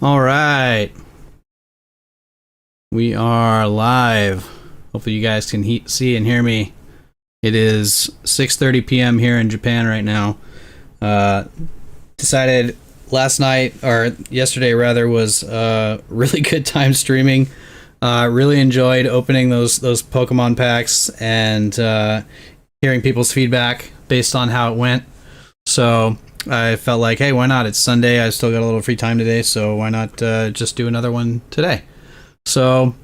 All right, we are live. Hopefully you guys can see and hear me. It is 6:30 p.m. here in Japan right now. Decided last night, or yesterday rather, was a really good time streaming. Really enjoyed opening those Pokemon packs and hearing people's feedback based on how it went. So I felt like, hey, why not? It's Sunday. I still got a little free time today, so why not just do another one today? So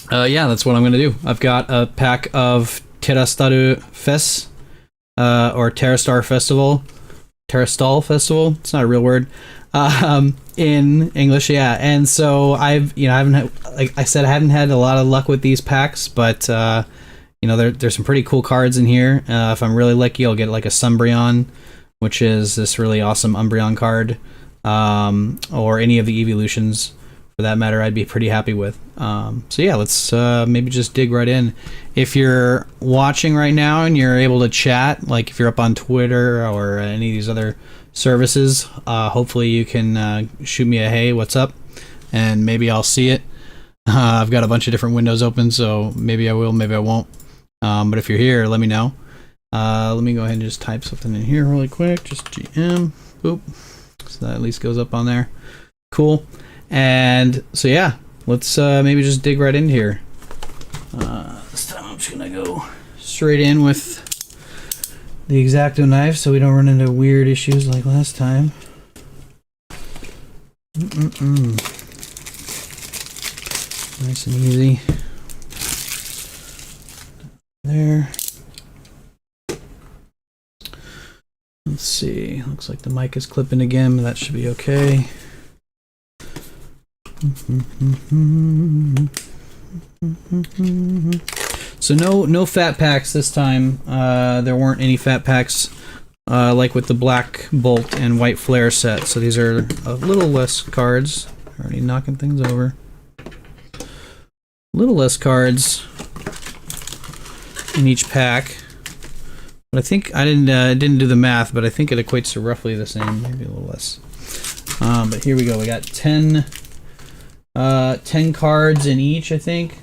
yeah, that's what I'm going to do. I've got a pack of Terastal Festival. Terastal Festival. It's not a real word in English, yeah. And so I haven't had, like I said, I haven't had a lot of luck with these packs, but there's some pretty cool cards in here. If I'm really lucky, I'll get like a Umbreon, which is this really awesome Umbreon card, or any of the evolutions for that matter. I'd be pretty happy with. So yeah, let's maybe just dig right in. If you're watching right now and you're able to chat, like if you're up on Twitter or any of these other services, hopefully you can shoot me a hey, what's up, and maybe I'll see it. I've got a bunch of different windows open, so maybe I will, maybe I won't. But if you're here, let me know. Let me go ahead and just type something in here really quick. Just GM, boop, so that at least goes up on there. Cool. And so yeah, let's maybe just dig right in here. This time I'm just gonna go straight in with the X-Acto knife so we don't run into weird issues like last time. Nice and easy. There. Let's see. Looks like the mic is clipping again, but that should be okay. So no fat packs this time. There weren't any fat packs like with the Black Bolt and White Flare set. So these are a little less cards. Already knocking things over. A little less cards in each pack. But I think I didn't do the math, but I think it equates to roughly the same, maybe a little less. But here we go. We got 10 cards in each, I think.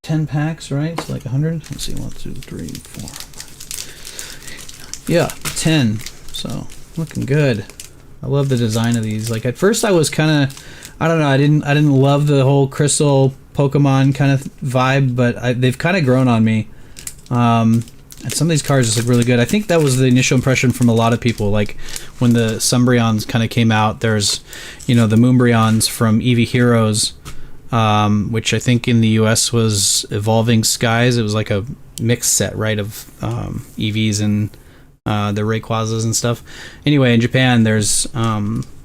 10 packs, right? So like 100. Let's see, 1, 2, 3, 4. Yeah, 10. So looking good. I love the design of these. Like at first, I was kind of, I don't know. I didn't love the whole crystal Pokemon kind of vibe, but they've kind of grown on me. And some of these cards just look really good. I think that was the initial impression from a lot of people. Like when the Umbreons kind of came out, there's, the Moonbreons from Eevee Heroes, which I think in the US was Evolving Skies. It was like a mixed set, right, of EVs and the Rayquazas and stuff. Anyway, in Japan, there's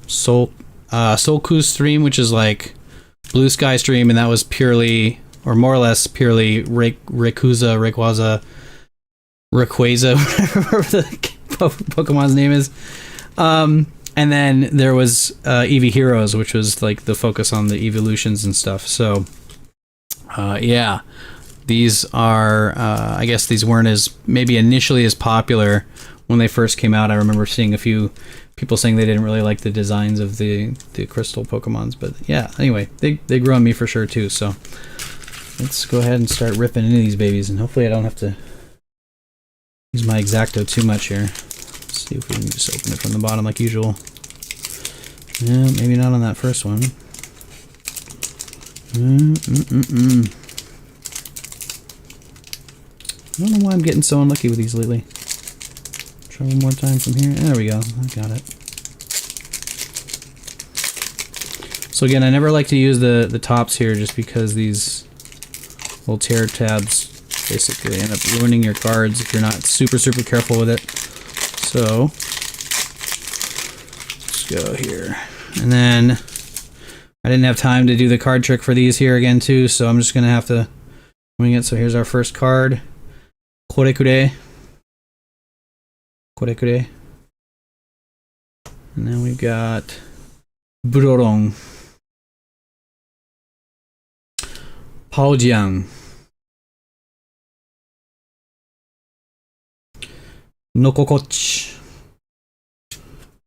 Solku Stream, which is like Blue Sky Stream, and that was purely, or more or less purely, Rayquaza, whatever the Pokemon's name is. And then there was Eevee Heroes, which was like the focus on the evolutions and stuff. So, yeah, these are, I guess these weren't as, maybe initially as popular when they first came out. I remember seeing a few people saying they didn't really like the designs of the crystal Pokemons. But yeah, anyway, they grew on me for sure too. So let's go ahead and start ripping into these babies. And hopefully I don't have to use my X-Acto too much here. Let's see if we can just open it from the bottom like usual. Yeah, maybe not on that first one. I don't know why I'm getting so unlucky with these lately. Try one more time from here. There we go. I got it. So again, I never like to use the tops here just because these little tear tabs basically end up ruining your cards if you're not super careful with it. So let's go here, and then I didn't have time to do the card trick for these here again too, so I'm just gonna have to wing it. So here's our first card, Korekure, and then we've got Burorong, Paojiang, Nokokoch.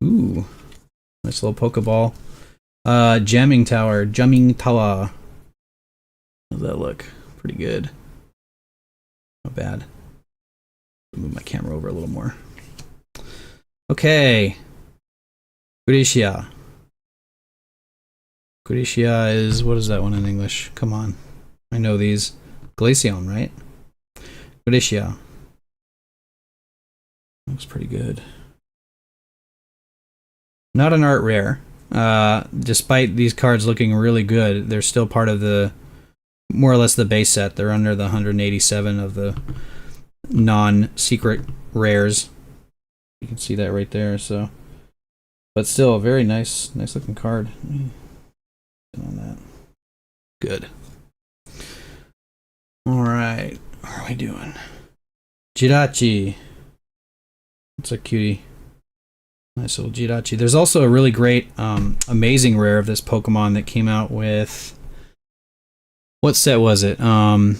Ooh, nice little Pokeball. Jamming Tower. Jamming Tower. How does that look? Pretty good. Not bad. Move my camera over a little more. Okay. Grisha. Grisha is, what is that one in English? Come on. I know these. Glaceon, right? Grisha. Looks pretty good. Not an art rare. Despite these cards looking really good, they're still part of the, more or less the base set. They're under the 187 of the non-secret rares. You can see that right there, so. But still, a very nice looking card. On that. Good. Alright, what are we doing? Jirachi. It's a cutie. Nice little Jirachi. There's also a really great, amazing rare of this Pokemon that came out with... What set was it? In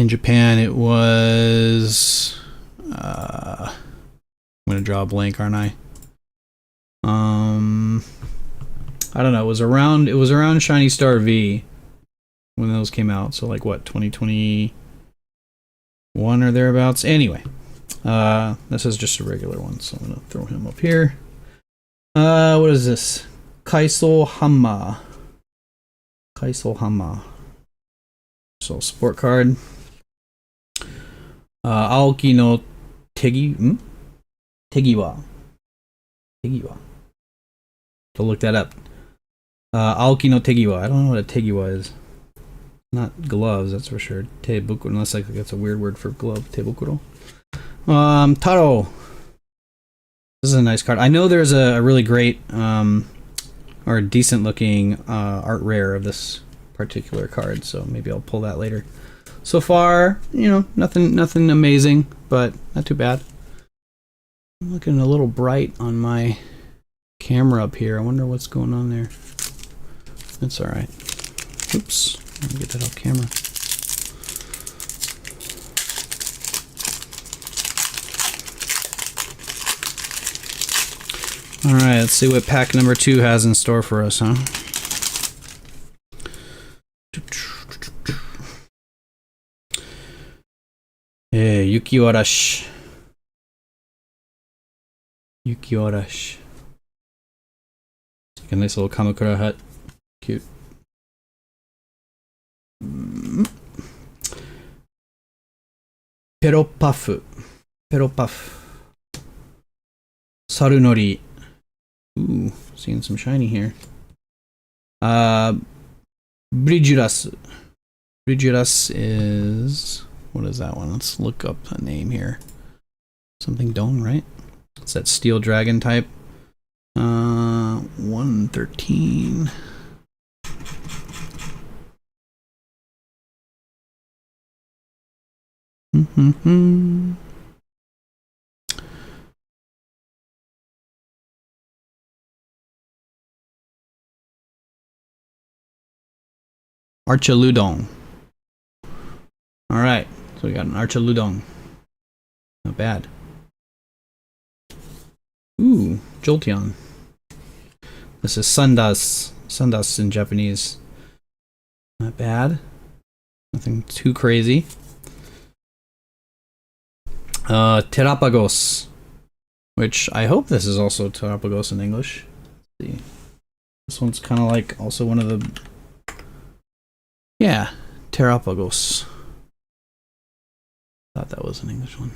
Japan, it was... I'm gonna draw a blank, aren't I? I don't know. It was around Shiny Star V when those came out. So like what, 2021 or thereabouts. Anyway, this is just a regular one, so I'm gonna throw him up here. What is this? Kaiso Hamma. Kaiso Hamma. So sport card. Aoki no Tegiwa. Tegiwa. To look that up. Aoki no Tegiwa. I don't know what a Tegiwa is. Not gloves, that's for sure. Teibukuro, unless like that's a weird word for glove. Teibukuro. Taro. This is a nice card. I know there's a really great or decent looking art rare of this particular card, so maybe I'll pull that later. So far, you know, nothing amazing, but not too bad. I'm looking a little bright on my camera up here. I wonder what's going on there. That's alright. Oops. Let me get that off camera. Alright, let's see what pack number 2 has in store for us, huh? Hey, Yuki Arashi. Yuki Arashi. Like a nice little Kamakura hut. Cute. Peropuff. Peropuff. Sarunori. Ooh, seeing some shiny here. Bridgerus. Bridgerus is... What is that one? Let's look up a name here. Something Dome, right? It's that Steel Dragon type. 113. Archaludon. Alright, so we got an Archaludon. Not bad. Ooh, Jolteon. This is Sundas. Sundas in Japanese. Not bad. Nothing too crazy. Terapagos. Which I hope this is also Terapagos in English. Let's see. This one's kind of like also one of the... Yeah, Terapagos. Thought that was an English one.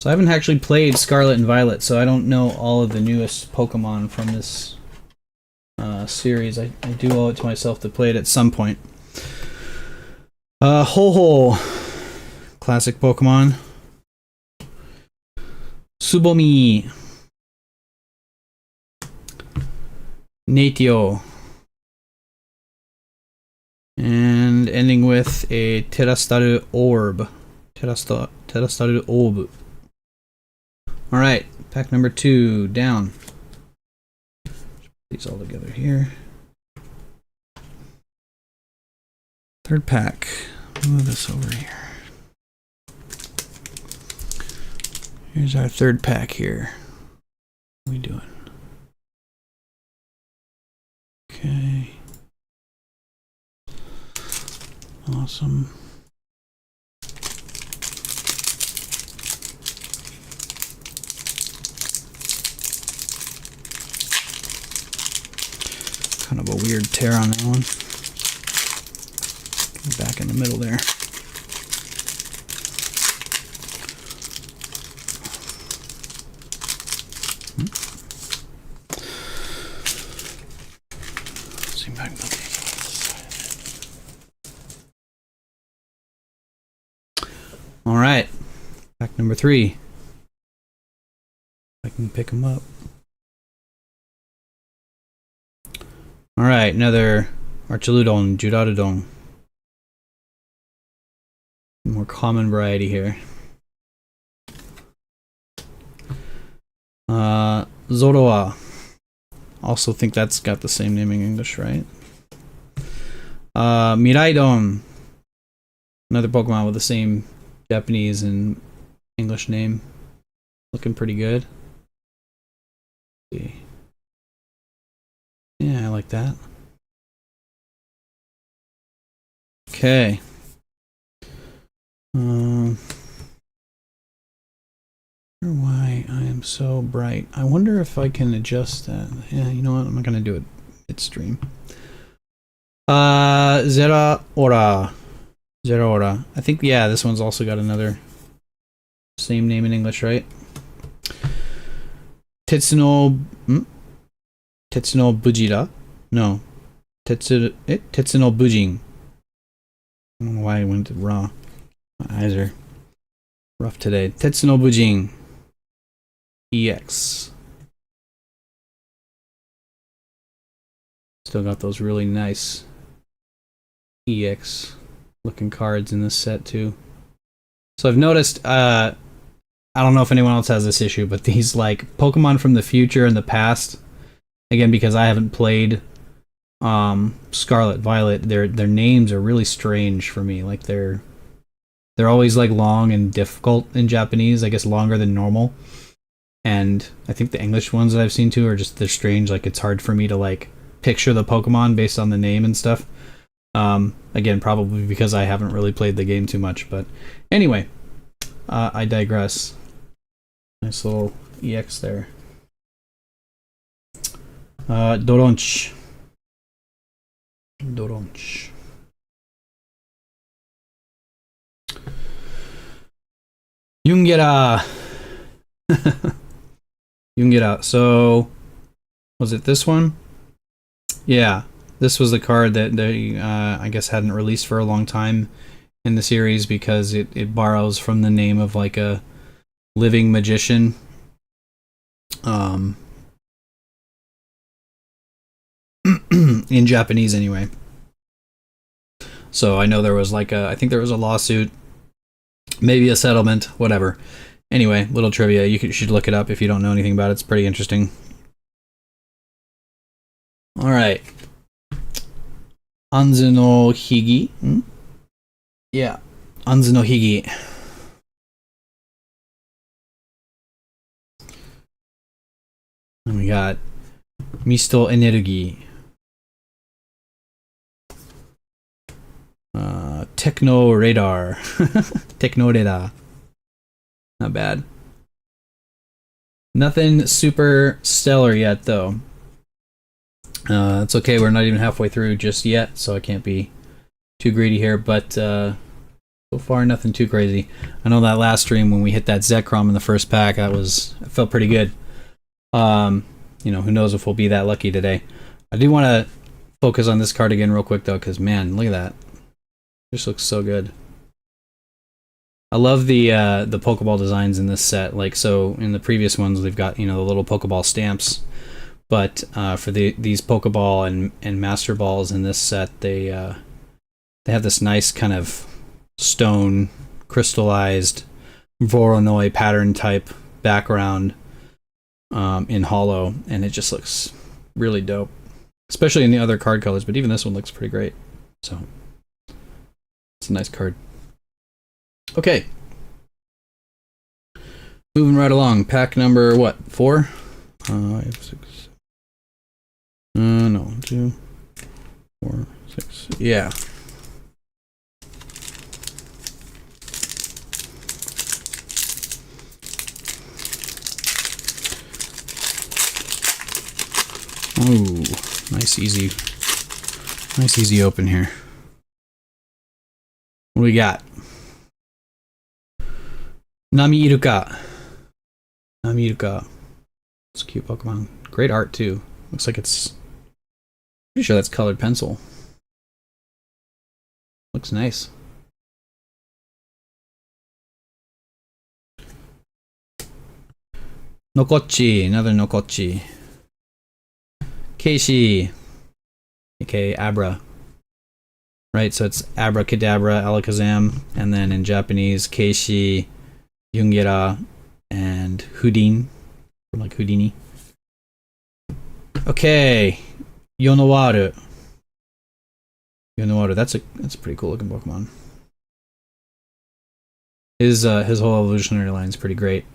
So I haven't actually played Scarlet and Violet, so I don't know all of the newest Pokemon from this series. I do owe it to myself to play it at some point. Ho-Ho. Classic Pokemon. Subomi. Natio. And ending with a Terastal Orb. Terastal Orb. Alright, pack number 2 down. Put these all together here. Third pack. Move this over here. Here's our third pack here. What are we doing? Awesome. Kind of a weird tear on that one. Back in the middle there. Let's see if I can put these on the side. All right, pack number 3. I can pick them up. All right, another Archiludon, Juradodon. More common variety here. Zoroa. Also think that's got the same name in English, right? Miraidon. Another Pokemon with the same Japanese and English name. Looking pretty good. Let's see. Yeah, I like that. Okay. Why I am so bright. I wonder if I can adjust that. Yeah, you know what? I'm not gonna do it midstream. Zeraora. Zeraora. I think, yeah, this one's also got another same name in English, right? Tetsuno Bujira? No. Tetsuno Bujin. I don't know why I went to raw. My eyes are rough today. Tetsuno Bujin. EX. Still got those really nice EX looking cards in this set too. So I've noticed, I don't know if anyone else has this issue, but these like Pokemon from the future and the past, again because I haven't played Scarlet Violet, their names are really strange for me. Like they're always like long and difficult in Japanese, I guess longer than normal. And I think the English ones that I've seen too are just, they're strange. Like it's hard for me to like picture the Pokemon based on the name and stuff. Again, probably because I haven't really played the game too much, but anyway, I digress. Nice little EX there. Doronch. Jungera. Jungera. So, was it this one? Yeah, this was the card that they, I guess, hadn't released for a long time in the series because it borrows from the name of like a living magician. In Japanese anyway. So I know there was like I think there was a lawsuit, maybe a settlement, whatever. Anyway, little trivia. You should look it up if you don't know anything about it. It's pretty interesting. All right. Anzu no Higi. Yeah. Anzu no Higi. And we got Misto Energy. Techno Radar. Techno Radar. Not bad. Nothing super stellar yet, though. It's okay, we're not even halfway through just yet, so I can't be too greedy here, but so far, nothing too crazy. I know that last stream when we hit that Zekrom in the first pack, it felt pretty good. You know, who knows if we'll be that lucky today. I do want to focus on this card again real quick, though, because, man, look at that. This looks so good. I love the Pokeball designs in this set. Like, so in the previous ones, they've got, you know, the little Pokeball stamps. But for these Pokeball and Master Balls in this set, they have this nice kind of stone, crystallized, Voronoi pattern type background in holo, and it just looks really dope. Especially in the other card colors, but even this one looks pretty great. So, it's a nice card. Okay. Moving right along. Pack number, what, 4? 5, 6. No, 2, 4, 6. Yeah. Ooh, nice easy open here. What do we got? Nami Iruka. Nami Iruka. It's a cute Pokemon. Great art too. Looks like it's... Pretty sure that's colored pencil. Looks nice. Nokochi, another Nokochi. Keishi, aka Abra. Right, so it's Abracadabra, Alakazam, and then in Japanese, Keishi, Yungira, and Houdin, from like Houdini. Okay, Yonowaru. Yonowaru, that's a pretty cool looking Pokemon. His whole evolutionary line is pretty great,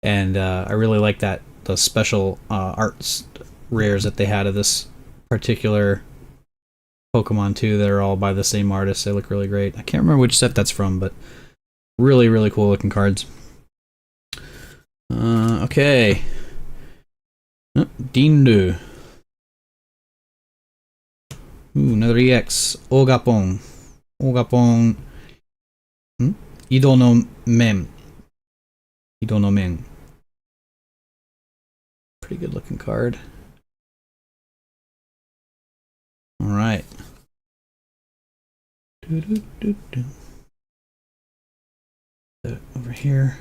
and I really like the special arts rares that they had of this particular Pokemon too. That are all by the same artist. They look really great. I can't remember which set that's from, but really cool looking cards. Okay. Oh, Dindu. Ooh, another EX. Ogapon. Ido no Men. Pretty good looking card. Alright. Over here.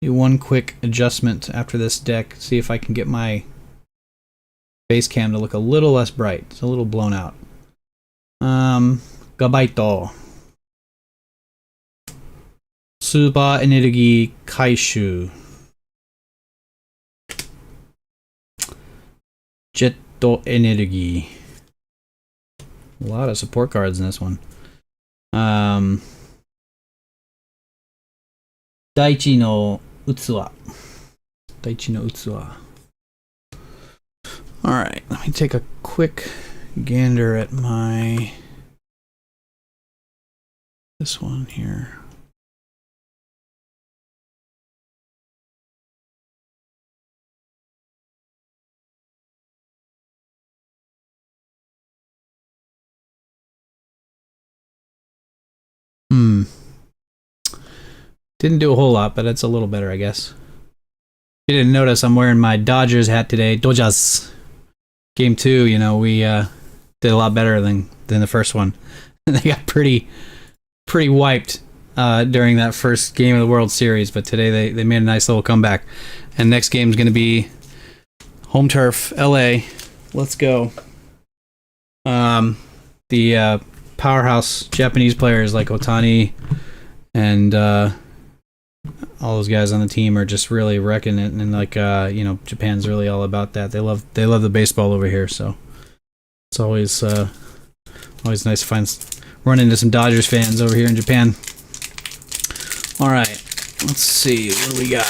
Do one quick adjustment after this deck. See if I can get my base cam to look a little less bright. It's a little blown out. Gabaito. Super Energy Kaishu. Jetto Energy. A lot of support cards in this one. Daichi no Utsuwa. Alright, let me take a quick gander at this one here. Didn't do a whole lot, but it's a little better, I guess. You didn't notice I'm wearing my Dodgers hat today. Dodgers. Game 2, you know, we did a lot better than the first one. They got pretty wiped during that first game of the World Series, but today they made a nice little comeback. And next game is going to be home turf, LA. Let's go. The powerhouse Japanese players like Otani and all those guys on the team are just really wrecking it, and like you know, Japan's really all about that. They love the baseball over here, so it's always nice to run into some Dodgers fans over here in Japan. All right, let's see what do we got.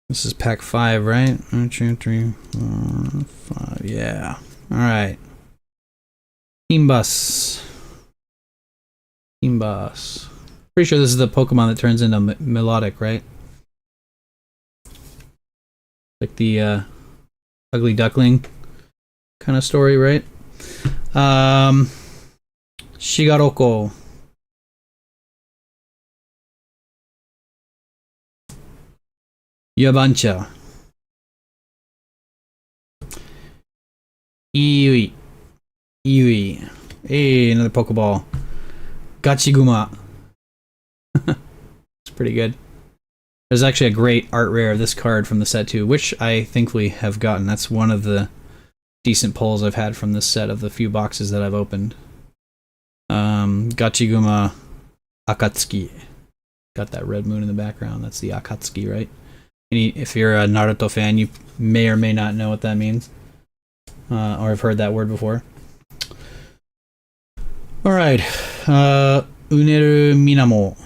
This is pack 5, right? 1, 2, 3, 4, 5. Yeah. All right. Imbus. Pretty sure this is the Pokemon that turns into Melodic, right? Like the ugly duckling kind of story, right? Shigaroko. Yabancha. Iui. Hey, another Pokeball. Gachiguma. It's pretty good. There's actually a great art rare of this card from the set too, which I thankfully have gotten. That's one of the decent pulls I've had from this set of the few boxes that I've opened. Gachiguma Akatsuki. Got that red moon in the background. That's the Akatsuki, right? If you're a Naruto fan, you may or may not know what that means. Or have heard that word before. Alright. Uneru Minamo.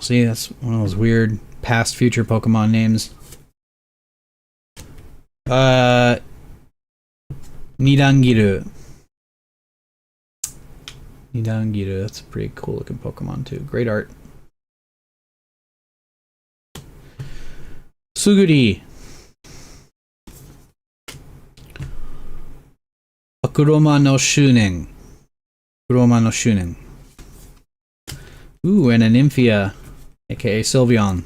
See, that's one of those weird past future Pokemon names. Nidangiru. That's a pretty cool looking Pokemon too. Great art. Suguri. Akuroma no Shunen. Akuroma no Shunen. Ooh, and an Nymphia, aka Sylveon.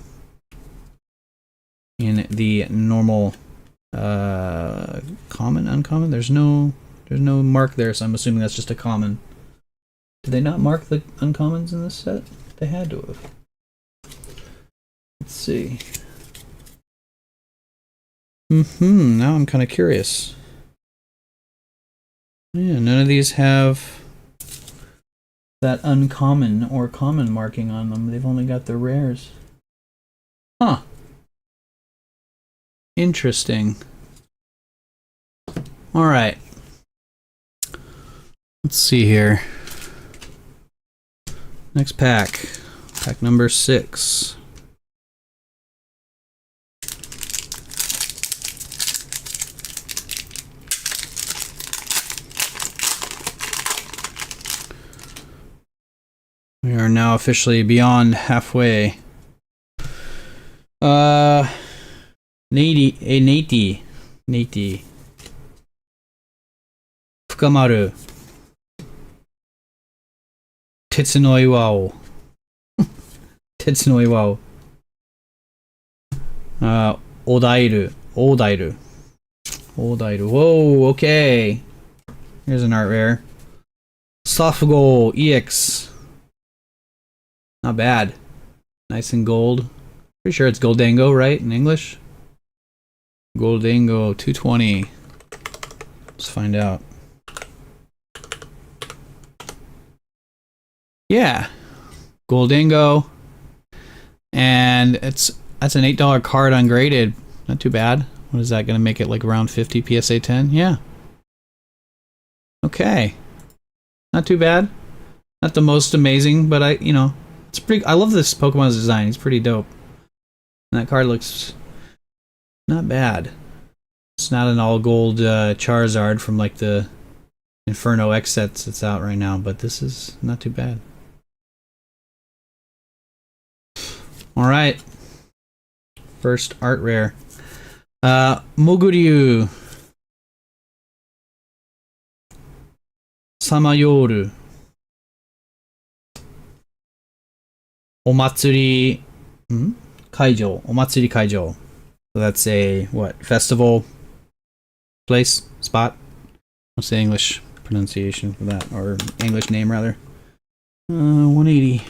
In the normal, common, uncommon. There's no mark there, so I'm assuming that's just a common. Did they not mark the uncommons in this set? They had to have. Let's see. Now I'm kind of curious. Yeah, none of these have that uncommon or common marking on them. They've only got the rares. Huh. Interesting. Alright. Let's see here. Next pack. Pack number 6. We are now officially beyond halfway. Nati. Fukamaru. Tetsu no Iwao. Tetsu no Iwao. Odairu. Whoa, okay. Here's an art rare. Safugo EX. Not bad. Nice and gold. Pretty sure it's Goldango, right? In English? Goldango 220. Let's find out. Yeah. Goldango. And that's an $8 card ungraded. Not too bad. What is that going to make it, like around 50 PSA 10? Yeah. Okay. Not too bad. Not the most amazing, but it's pretty. I love this Pokemon's design. It's pretty dope. And that card looks not bad. It's not an all gold Charizard from like the Inferno X sets that's out right now, but this is not too bad. All right. First art rare. Moguryu. Samayoru. Omatsuri Kaijo. Omatsuri Kaijo. So that's a, what, festival place? Spot? What's the English pronunciation for that? Or English name, rather? 180.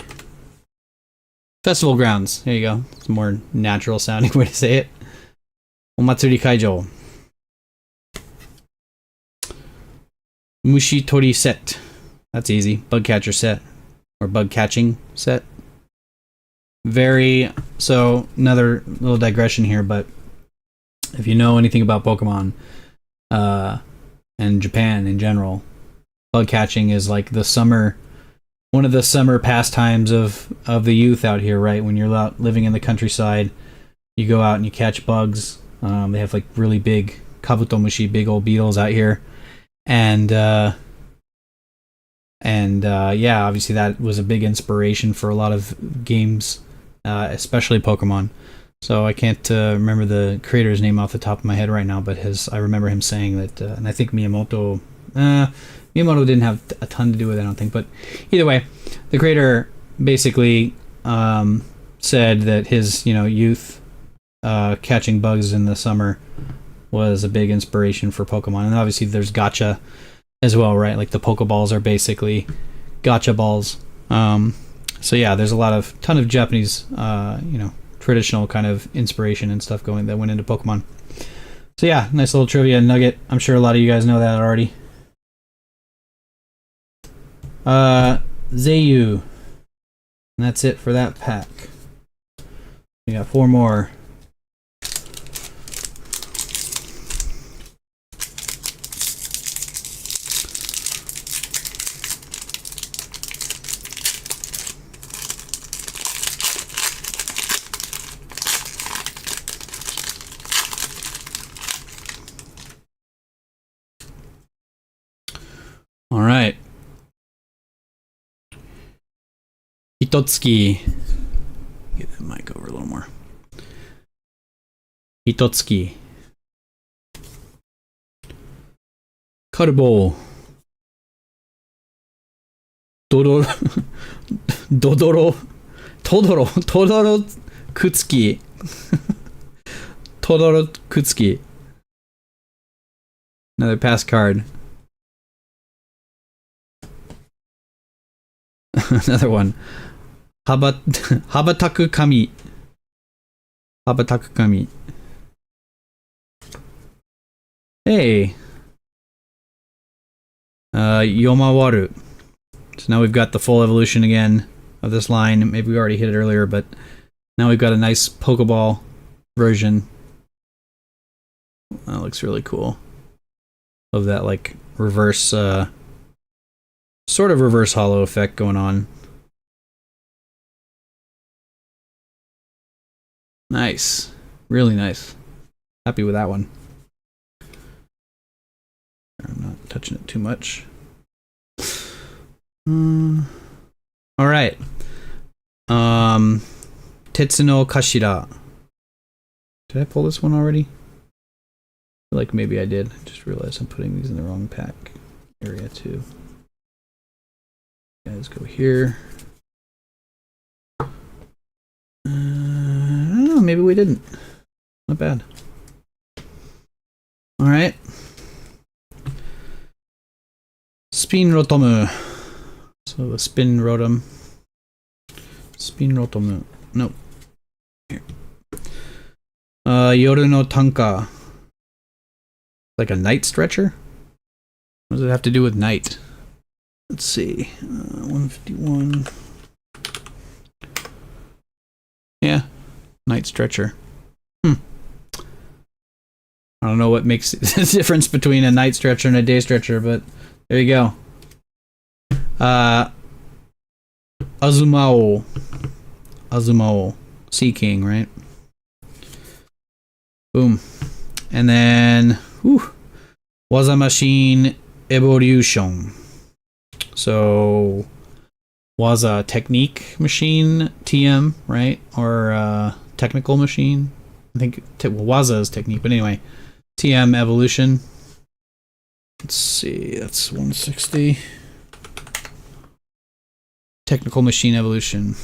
Festival grounds. There you go. It's a more natural sounding way to say it. Omatsuri Kaijo. Mushitori set. That's easy. Bug catcher set. Or bug catching set. So another little digression here, but if you know anything about Pokemon and Japan in general, bug catching is like one of the summer pastimes of the youth out here, right? When you're out living in the countryside, you go out and you catch bugs. They have like really big kabutomushi, big old beetles out here, and yeah, obviously that was a big inspiration for a lot of games. Especially Pokemon. So I can't remember the creator's name off the top of my head right now, but I remember him saying that, and I think Miyamoto didn't have a ton to do with it, I don't think, but either way, the creator basically said that his youth catching bugs in the summer was a big inspiration for Pokemon, and obviously there's gacha as well, right? Like the Pokeballs are basically gacha balls. So yeah, there's a ton of Japanese, traditional kind of inspiration and stuff that went into Pokemon. So yeah, nice little trivia nugget. I'm sure a lot of you guys know that already. Zayu. And that's it for that pack. We got 4 more. All right. Hitotsuki. Get that mic over a little more. Hitotsuki. Karubo. Dodoro. Dodoro. Todoro. Todoro Kutsuki. Todoro Kutsuki. Another pass card. Another one. Habataku Kami. Habataku Kami. Hey. Yomawaru. So now we've got the full evolution again of this line. Maybe we already hit it earlier, but now we've got a nice Pokeball version. That looks really cool. Of that like reverse, sort of reverse hollow effect going on. Nice. Really nice. Happy with that one. I'm not touching it too much. Alright. Tetsuno Kashira. Did I pull this one already? I feel like maybe I did. I just realized I'm putting these in the wrong pack area too. Guys, go here. I don't know, maybe we didn't. Not bad. Alright. Spin Rotomu. So the Spin Rotom. Spin Rotomu. Nope. Here. Yoru no Tanka. Like a night stretcher? What does it have to do with night? Let's see. 151. Yeah. Night stretcher. I don't know what makes the difference between a night stretcher and a day stretcher, but there you go. Azumao. Azumao. Sea King, right? Boom. And then, Waza Machine Evolution. So, Waza Technique Machine, TM, right? Or Technical Machine. I think Waza is Technique, but anyway. TM Evolution. Let's see, that's 160. Technical Machine Evolution.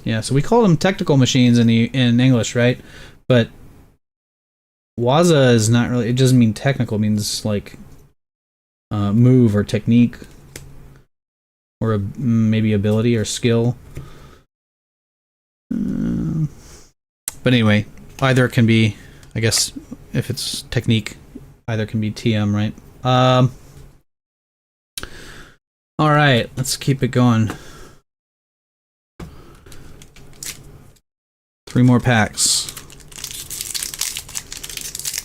Yeah, so we call them technical machines in English, right? But Waza is not really, it doesn't mean technical, it means like move or technique or maybe ability or skill. But anyway, either can be, I guess, if it's technique, either can be TM, right? Alright, let's keep it going. 3 more packs.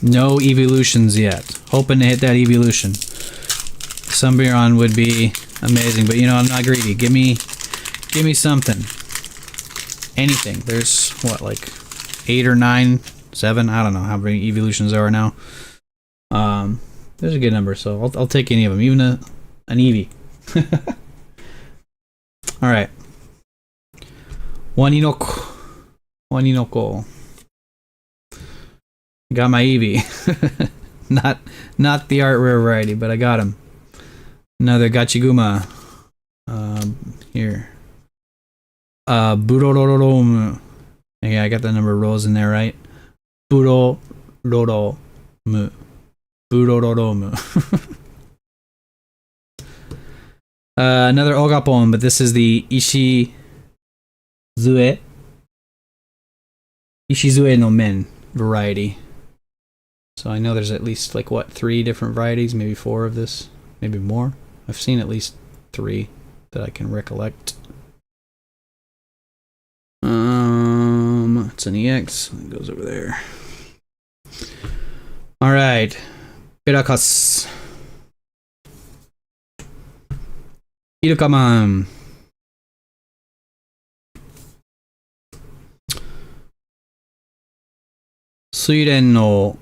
No evolutions yet. Hoping to hit that evolution. Sunbearon would be amazing, but you know, I'm not greedy. Give me something. Anything. There's what, like 8 or 9, 7, I don't know how many evolutions there are now. There's a good number, so I'll take any of them, even an Eevee. Alright. Waninoko. Waninoko. Got my Eevee. not the art rare variety, but I got him. Another Gachiguma. Here. Burororomu. Yeah, I got the number of rows in there, right? Burororomu. Burororomu. Another Ogapon, but this is the Ishizue no Men variety. So I know there's at least like what, 3 different varieties, maybe 4 of this, maybe more. I've seen at least 3 that I can recollect. It's an EX. It goes over there. All right, Perakas. Irukaman. Suiren no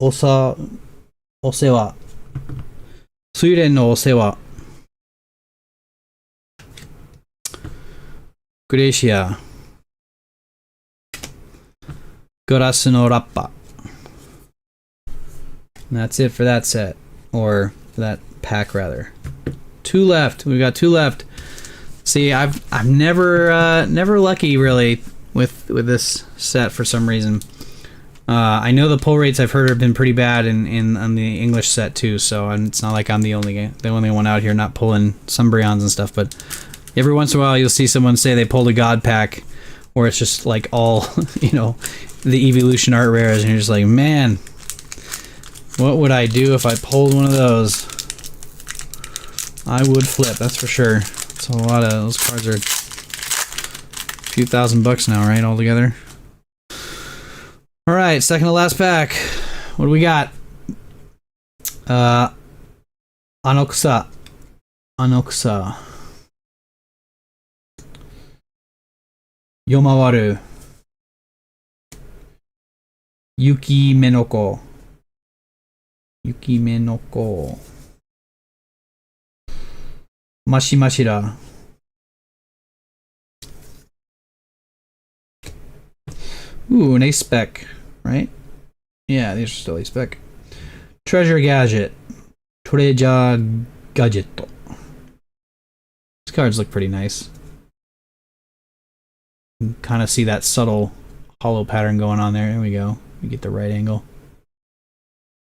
Osewa. Suiren no Osewa. Glacier. Gorasu no Rappa. And that's it for that set. Or for that pack, rather. 2 left. We've got 2 left. See, I'm never lucky really with this set for some reason. I know the pull rates I've heard have been pretty bad on the English set too, so it's not like I'm the only one out here not pulling Sumbrions and stuff. But every once in a while, you'll see someone say they pulled a God pack, or it's just like all the Evolution Art Rares, and you're just like, man, what would I do if I pulled one of those? I would flip, that's for sure. It's a lot of those cards are a few $1,000 now, right, altogether. All right, second to last pack. What do we got? Anokusa. Yomawaru. Yuki Menoko. Mashimashira. Ooh, an A-Spec, right? Yeah, these are still A-Spec. Treasure Gadget. These cards look pretty nice. You can kind of see that subtle hollow pattern going on there. There we go. We get the right angle.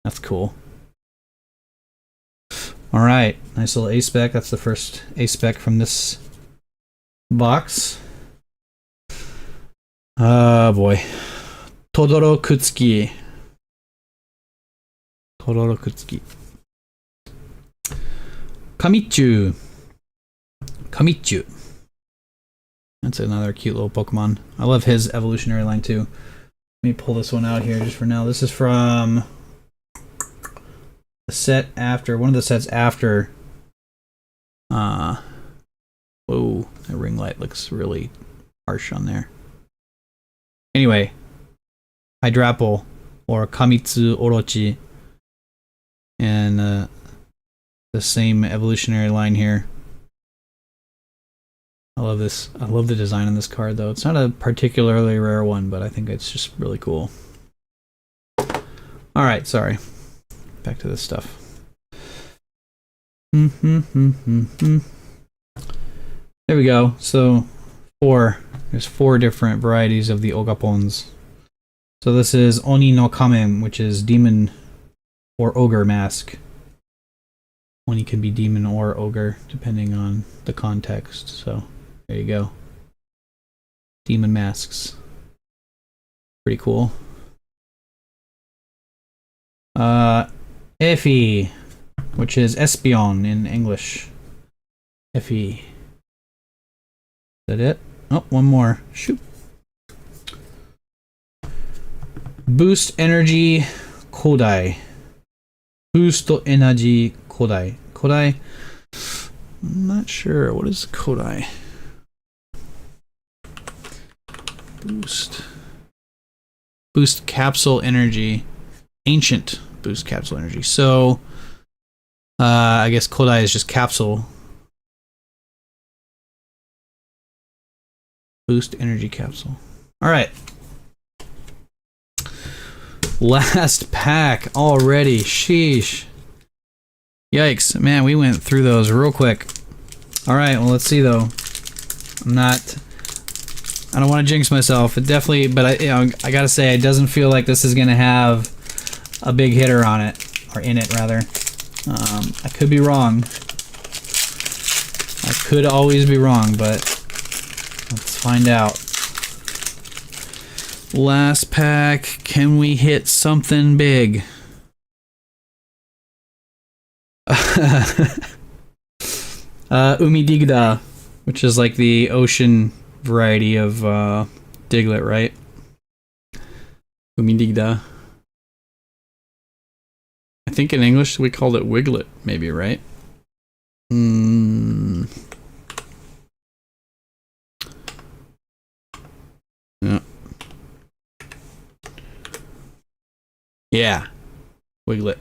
That's cool. Alright, nice little A-Spec. That's the first A-Spec from this box. Oh boy. Todoro Kutsuki. Kamichu. That's another cute little Pokemon. I love his evolutionary line too. Let me pull this one out here just for now. This is from the set after, one of the sets after. Whoa, that ring light looks really harsh on there. Anyway, Hydrapple, or Kamitsu Orochi, and the same evolutionary line here. I love this. I love the design on this card, though. It's not a particularly rare one, but I think it's just really cool. Alright, sorry. Back to this stuff. There we go. So, there's 4 different varieties of the Ogapons. So this is Oni no Kamen, which is demon or ogre mask. Oni can be demon or ogre, depending on the context. So, there you go. Demon masks. Pretty cool. Effie, which is Espion in English. Effie. Is that it? Oh, one more. Shoot. Boost Energy Kodai. Boost Energy Kodai. Kodai? I'm not sure. What is Kodai? Boost Capsule Energy. Ancient Boost Capsule Energy. So, I guess Kodai is just capsule. Boost Energy Capsule. Alright. Last pack already. Sheesh. Yikes. Man, we went through those real quick. Alright, well, let's see, though. I don't want to jinx myself. It definitely, but I gotta say, it doesn't feel like this is gonna have a big hitter on it. Or in it, rather. I could be wrong. I could always be wrong, but let's find out. Last pack, can we hit something big? Umidigda, which is like the ocean variety of Diglett, right? Umidigda. I think in English we called it Wiglet, maybe, right? Yeah. Yeah. Wiglet.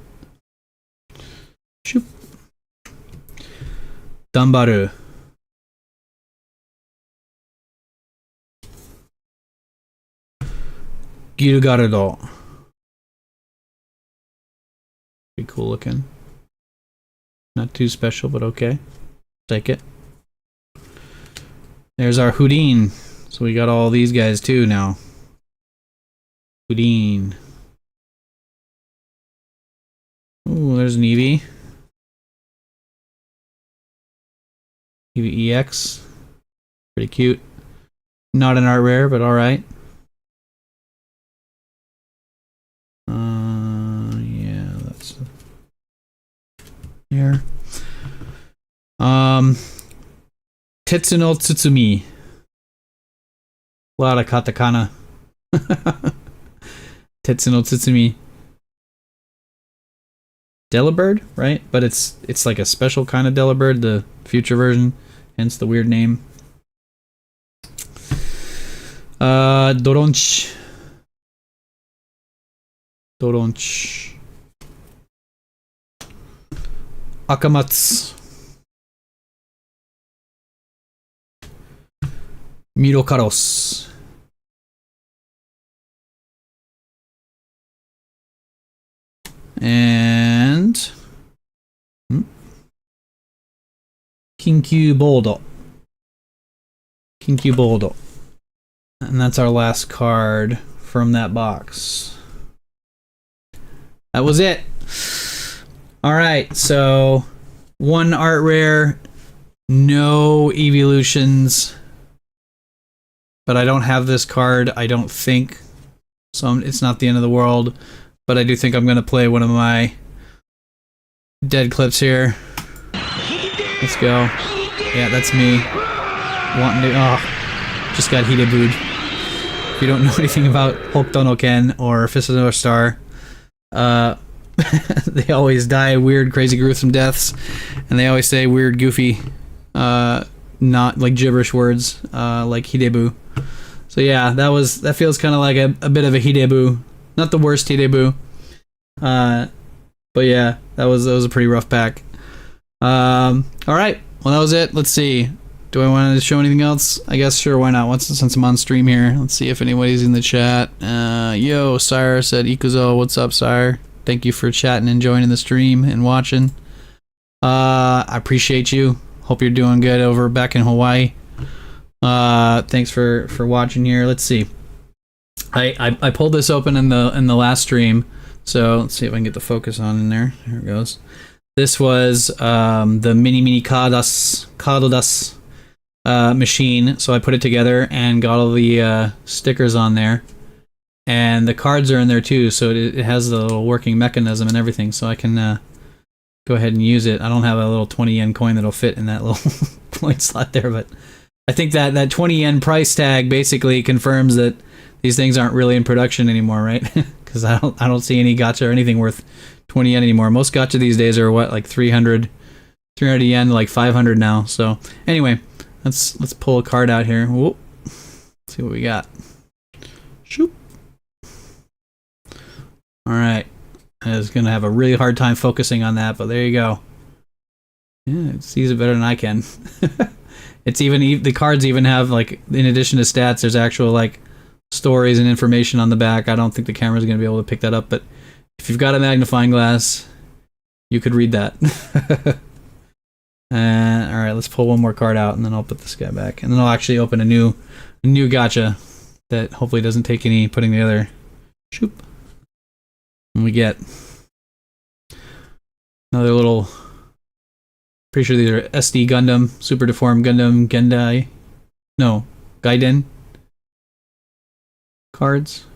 Shoop. Danbaru. Gilgardo. Pretty cool looking. Not too special, but okay. Take it. There's our Houdin. So we got all these guys too now. Houdin. Ooh, there's an Eevee. Eevee EX. Pretty cute. Not an art rare, but alright. Yeah, that's here. Tetsu no Tsutsumi. A lot of katakana. Tetsu no Tsutsumi. Delibird, right? But it's like a special kind of Delibird, the future version, hence the weird name. Doronch. Akamatsu. Mirokaros. And Kinkyu Boldo. And that's our last card from that box. That was it. Alright, so one art rare, no evolutions. But I don't have this card, I don't think. So it's not the end of the world. But I do think I'm going to play one of my dead clips here. Let's go. Yeah, that's me. Wanting to... Oh, just got Hidebooed. If you don't know anything about Hokuto no Ken or Fist of the North Star, they always die weird, crazy, gruesome deaths. And they always say weird, goofy, not like gibberish words, like Hideboo. So yeah, that feels kind of like a bit of a Hideboo. Not the worst Hideboo. But yeah, that was a pretty rough pack. Alright, well that was it. Let's see. Do I want to show anything else? I guess sure, why not? Since I'm on stream here. Let's see if anybody's in the chat. Yo, Sire said Ikuzo, what's up, Sire? Thank you for chatting and joining the stream and watching. I appreciate you. Hope you're doing good over back in Hawaii. Thanks for watching here. Let's see. I pulled this open in the last stream, so let's see if I can get the focus on in there. There it goes. This was the mini Kadodas machine, so I put it together and got all the stickers on there, and the cards are in there too, so it has the little working mechanism and everything, so I can go ahead and use it. I don't have a little 20 yen coin that'll fit in that little coin slot there, but I think that 20 yen price tag basically confirms that these things aren't really in production anymore, right? Because I don't see any gacha or anything worth 20 yen anymore. Most gacha these days are what, like 300 yen, like 500 now. So anyway, let's pull a card out here. Whoop. See what we got. Shoop. All right. I was gonna have a really hard time focusing on that, but there you go. Yeah, it sees it better than I can. It's even the cards even have, like, in addition to stats, there's actual like stories and information on the back. I don't think the camera's going to be able to pick that up, but if you've got a magnifying glass, you could read that. Alright, let's pull one more card out, and then I'll put this guy back. And then I'll actually open a new gacha that hopefully doesn't take any putting together. Shoop. And we get another little... Pretty sure these are SD Gundam, Super Deformed Gundam, Gendai... No, Gaiden cards.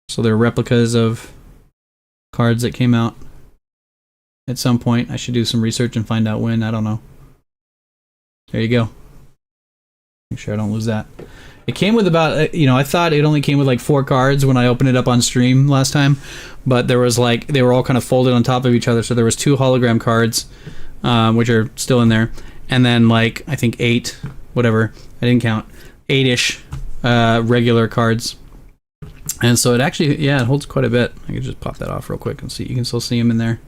So they're replicas of cards that came out at some point. I should do some research and find out when. I don't know. There you go. Make sure I don't lose that. It came with about, I thought it only came with like 4 cards when I opened it up on stream last time, but there was like, they were all kind of folded on top of each other. So there was 2 hologram cards, which are still in there, and then like I think 8, whatever, I didn't count, 8-ish regular cards. And so it actually, yeah, it holds quite a bit. I can just pop that off real quick and see. You can still see them in there.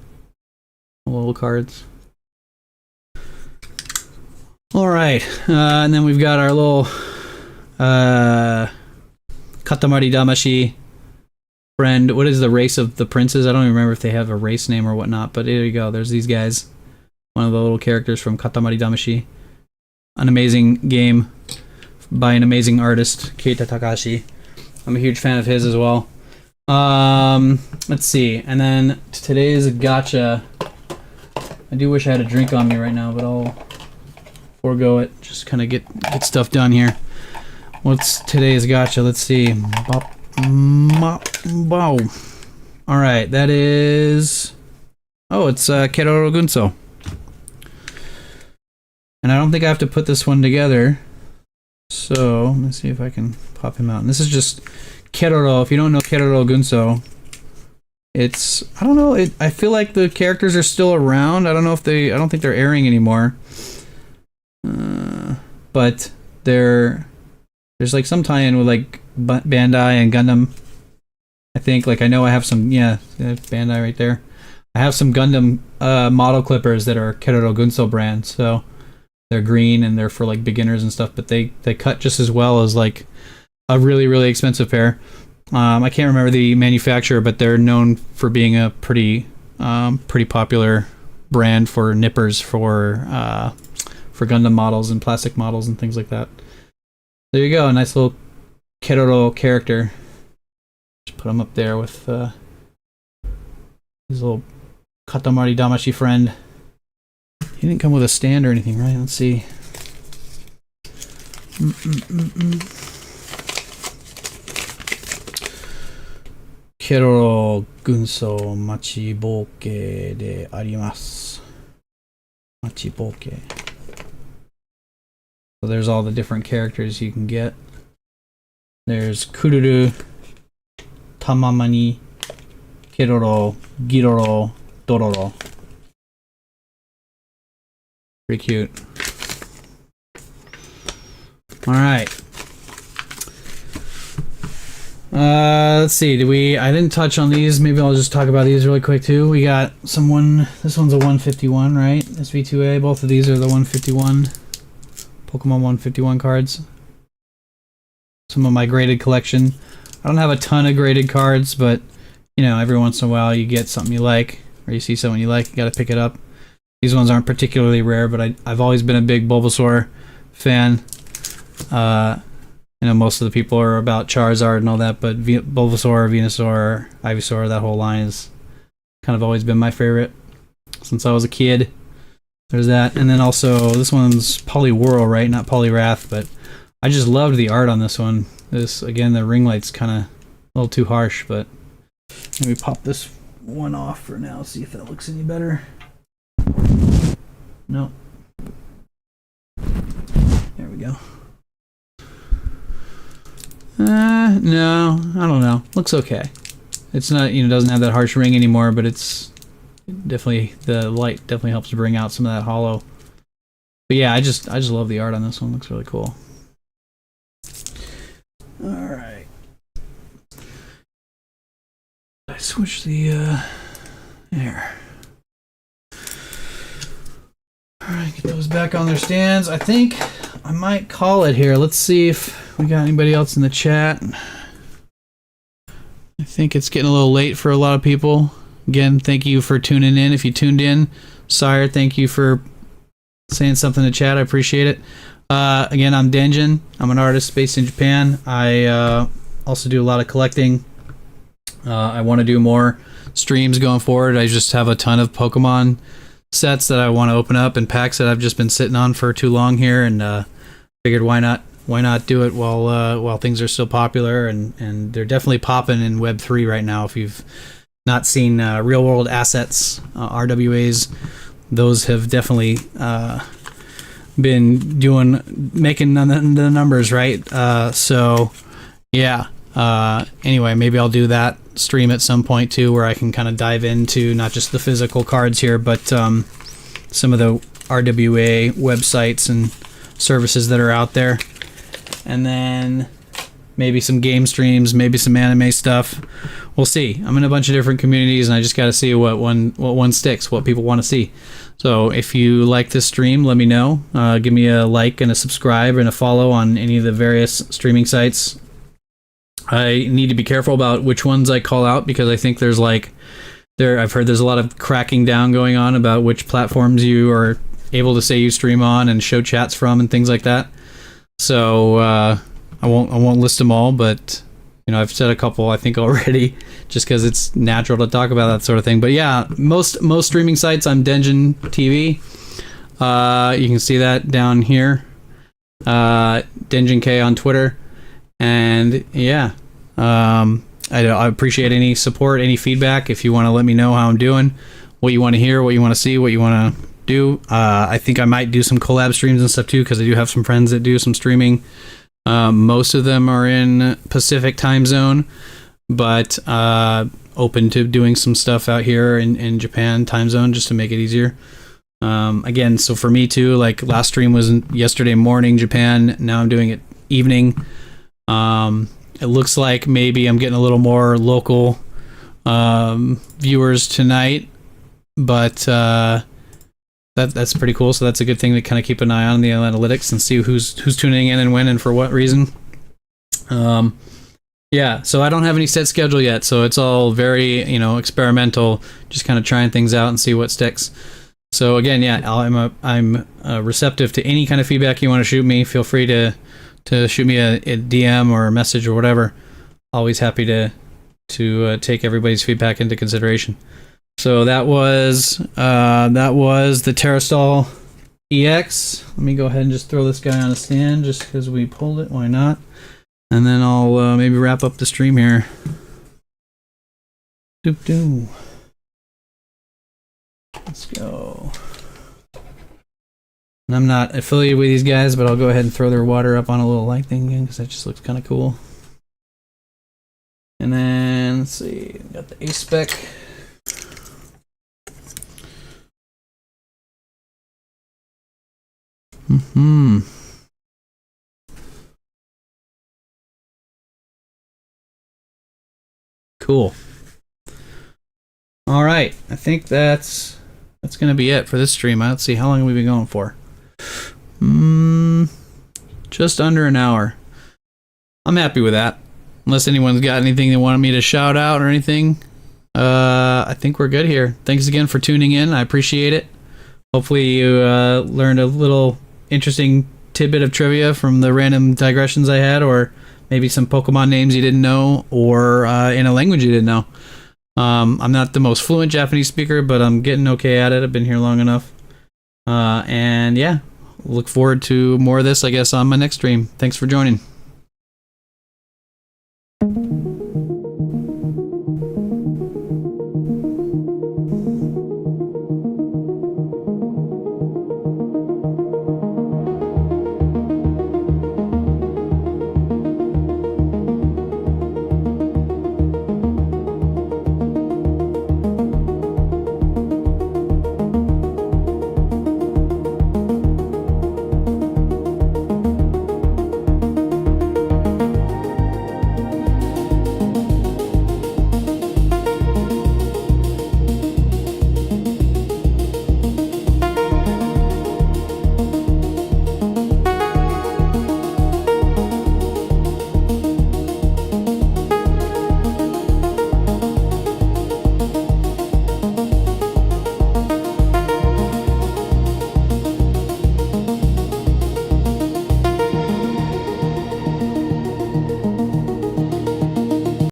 Little cards. All right, and then we've got our little Katamari Damashi friend. What is the race of the princes? I don't even remember if they have a race name or whatnot, but there you go. There's these guys. One of the little characters from Katamari Damacy. An amazing game by an amazing artist, Keita Takahashi. I'm a huge fan of his as well. Let's see. And then today's gacha. I do wish I had a drink on me right now, but I'll forego it. Just kind of get stuff done here. What's today's gacha? Let's see. Alright, that is... Oh, it's Keroro Gunso. And I don't think I have to put this one together. So, let me see if I can pop him out. And this is just Keroro. If you don't know Keroro Gunso, it's... I don't know. I feel like the characters are still around. I don't know if they... I don't think they're airing anymore. But there's like some tie-in with like Bandai and Gundam. I think, like, I know I have some... Yeah, Bandai right there. I have some Gundam model clippers that are Keroro Gunso brand, so... They're green and they're for like beginners and stuff, but they cut just as well as like a really, really expensive pair. I can't remember the manufacturer, but they're known for being a pretty popular brand for nippers for Gundam models and plastic models and things like that. There you go, a nice little Keroro character. Just put him up there with his little Katamari Damacy friend. He didn't come with a stand or anything, right? Let's see. Keroro Gunso Machiboke de arimasu. Machiboke. So there's all the different characters you can get. There's Kururu, Tamamani, Keroro, Giroro, Dororo. Pretty cute. Alright. Let's see. I didn't touch on these. Maybe I'll just talk about these really quick too. We got someone. This one's a 151, right? SV2A. Both of these are the 151. Pokemon 151 cards. Some of my graded collection. I don't have a ton of graded cards, but you know, every once in a while you get something you like, or you see someone you like, you gotta pick it up. These ones aren't particularly rare, but I've always been a big Bulbasaur fan. You know, most of the people are about Charizard and all that, but Bulbasaur, Venusaur, Ivysaur, that whole line has kind of always been my favorite since I was a kid. There's that. And then also, this one's Poliwhirl, right? Not Poliwrath, but I just loved the art on this one. This, again, the ring light's kind of a little too harsh, but let me pop this one off for now, see if that looks any better. No. There we go. No, I don't know. Looks okay. It's not, you know, doesn't have that harsh ring anymore, but it's definitely, the light definitely helps to bring out some of that hollow. But yeah, I just love the art on this one. Looks really cool. All right. I switch the there. Alright, get those back on their stands. I think I might call it here. Let's see if we got anybody else in the chat. I think it's getting a little late for a lot of people. Again, thank you for tuning in. If you tuned in, Sire, thank you for saying something in the chat. I appreciate it. Again, I'm Denjin. I'm an artist based in Japan. I also do a lot of collecting. I want to do more streams going forward. I just have a ton of Pokemon sets that I want to open up and packs that I've just been sitting on for too long here, and figured why not do it while things are still popular, and they're definitely popping in Web3 right now. If you've not seen real world assets, RWAs, those have definitely been making the numbers, right? So yeah. Anyway, maybe I'll do that stream at some point too, where I can kind of dive into not just the physical cards here, but some of the RWA websites and services that are out there, and then maybe some game streams, maybe some anime stuff. We'll see. I'm in a bunch of different communities, and I just got to see what one sticks, what people want to see. So if you like this stream, let me know. Give me a like and a subscribe and a follow on any of the various streaming sites. I need to be careful about which ones I call out, because I think there's like I've heard there's a lot of cracking down going on about which platforms you are able to say you stream on and show chats from and things like that. So I won't list them all, but I've said a couple I think already, just because it's natural to talk about that sort of thing. But yeah, most streaming sites, I'm DenjinTV. You can see that down here. DenjinK on Twitter, and yeah, I appreciate any support, any feedback. If you want to let me know how I'm doing, what you want to hear, what you want to see, what you want to do. I think I might do some collab streams and stuff too, because I do have some friends that do some streaming. Most of them are in Pacific time zone, but open to doing some stuff out here in Japan time zone, just to make it easier. Again, so for me too, like last stream was yesterday morning Japan, now I'm doing it evening. It looks like maybe I'm getting a little more local viewers tonight, but that's pretty cool. So that's a good thing to kind of keep an eye on the analytics and see who's tuning in and when and for what reason. Yeah, so I don't have any set schedule yet, so it's all very experimental, just kind of trying things out and see what sticks. So again, yeah, I'm receptive to any kind of feedback you want to shoot me. Feel free to shoot me a DM or a message or whatever. Always happy to take everybody's feedback into consideration. So that was the Terastal EX. Let me go ahead and just throw this guy on a stand, just because we pulled it. Why not? And then I'll maybe wrap up the stream here. Doop doo. Let's go. And I'm not affiliated with these guys, but I'll go ahead and throw their water up on a little light thing again, because that just looks kind of cool. And then, let's see, got the A-Spec. Cool. All right, I think that's gonna be it for this stream. Let's see, how long have we been going for? Just under an hour. I'm happy with that. Unless anyone's got anything they wanted me to shout out or anything, I think we're good here. Thanks again for tuning in. I appreciate it. Hopefully you learned a little interesting tidbit of trivia from the random digressions I had, or maybe some Pokemon names you didn't know, or in a language you didn't know. I'm not the most fluent Japanese speaker, but I'm getting okay at it. I've been here long enough. And yeah, look forward to more of this, I guess, on my next stream. Thanks for joining.